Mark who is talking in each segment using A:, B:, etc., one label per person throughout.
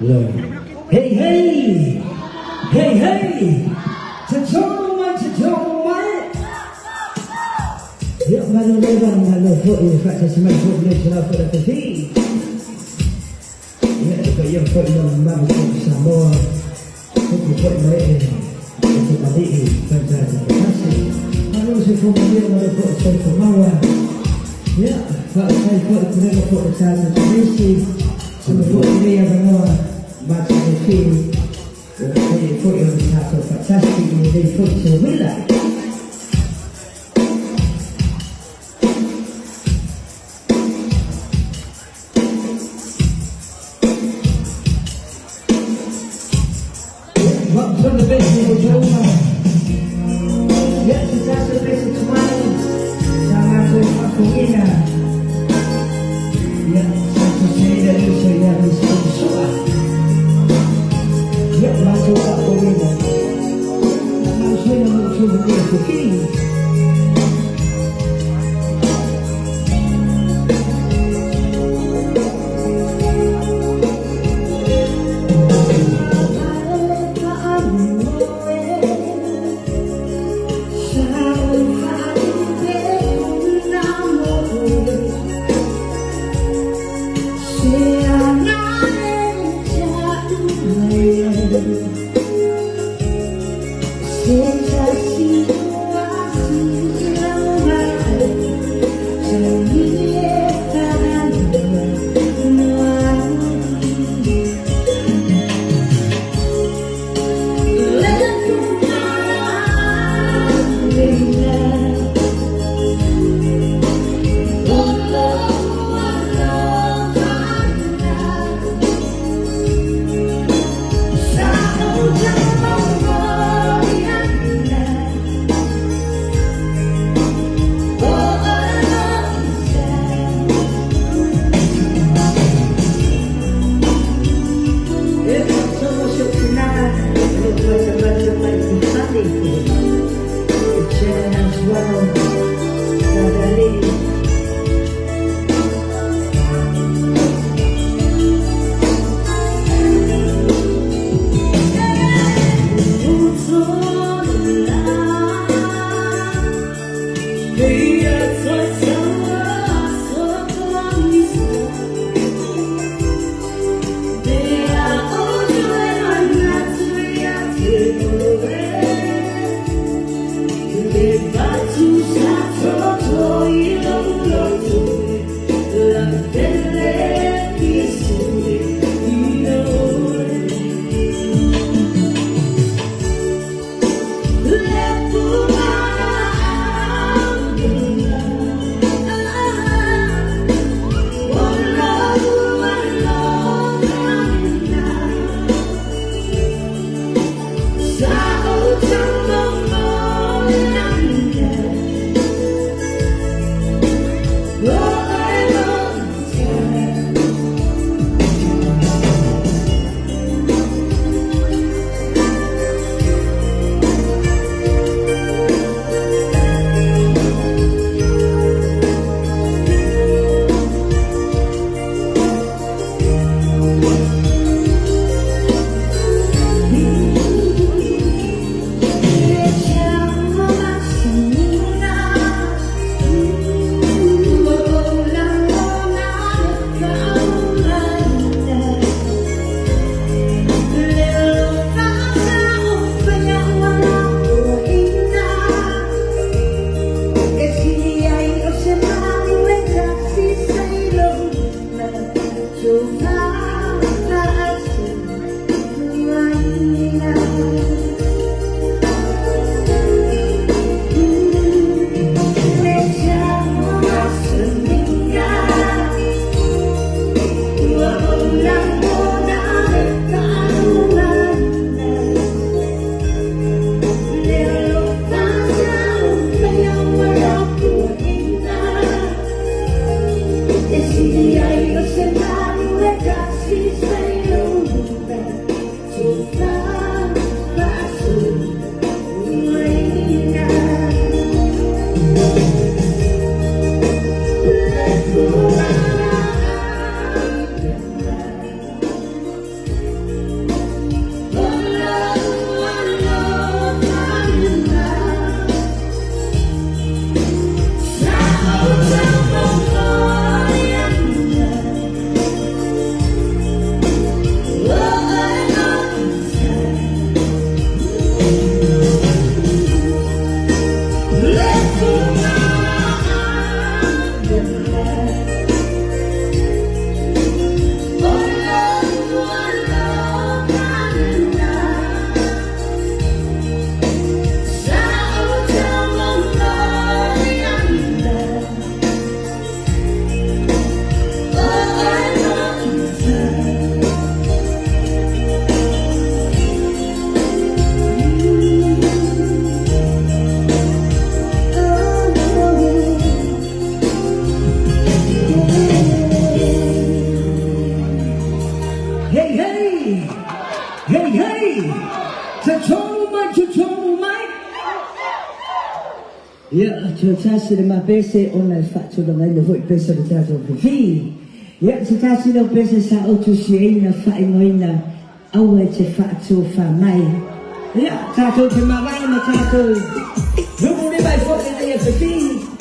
A: Rồi. Hey hey, hey hey, thật trông mày. Liệu mà luôn đây bằng là lời vội phải cho mình vội lên cho nó phải là cái gì? Mẹ phải yêu vội lòng mà một cuộc sáng mơ, không có vội mẹ, không có đi phần ra là cái gì? Mà luôn sẽ không có yêu mà được vội chơi của mau à? Yeah, vợ hay vợ cũng nên một vội ra là cái gì? Xong rồi vội đi vào ngoài, mà chỉ một khi thì vội là phải fantastic thì vội sẽ biết lại. From the basic of your mind. Yes, that's the basic of mine. Sama to Matalena. Yeah, to say that you say that is so sure. Yeah, Mautoatasi Asuao. It's the Hey, hey! Yeah, Mautoatasi ma pese ona faccio da ngai voi pese da tato fi. Yeah, Mautoatasi no pese sa auto siena fa inoina au e te faccio fa mai. Yeah, tato te mawai na tato. Lumu ni mai fo na ia fi.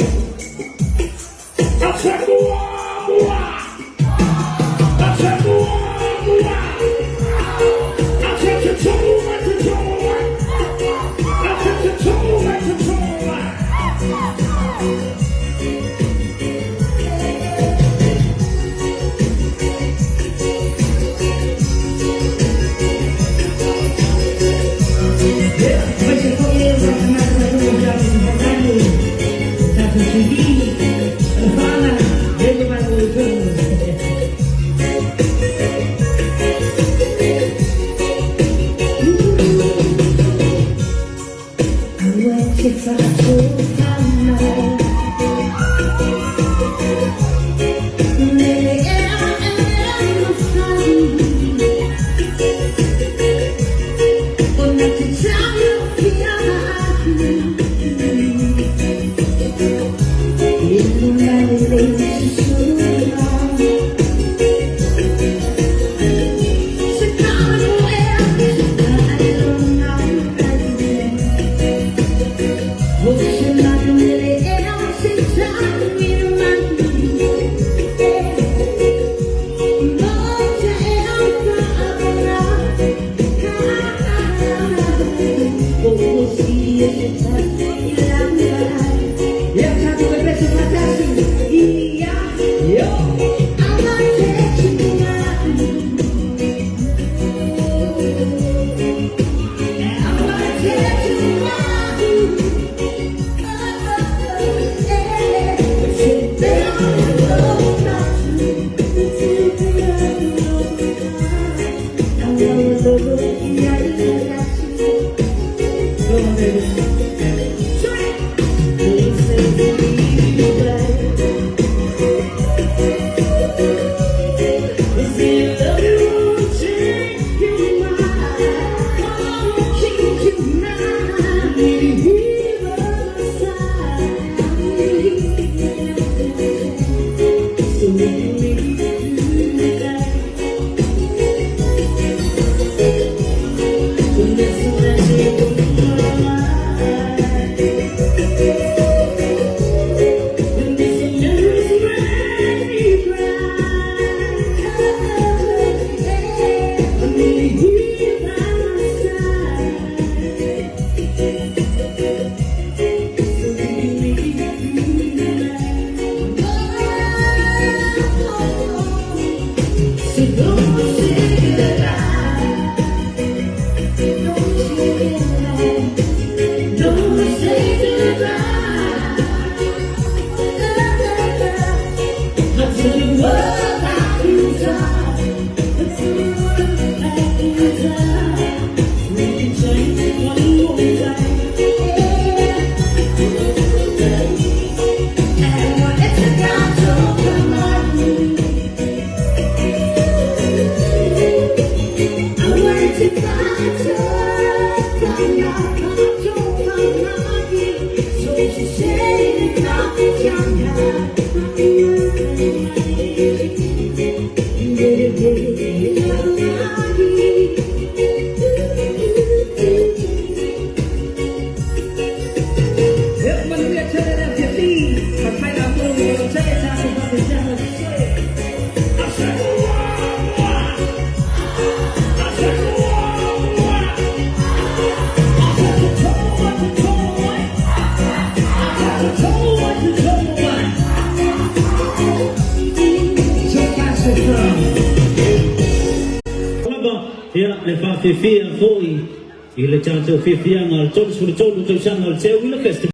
B: Le fa fifia voi il chanto fifia al tolo sul tolo del channel c'è un festival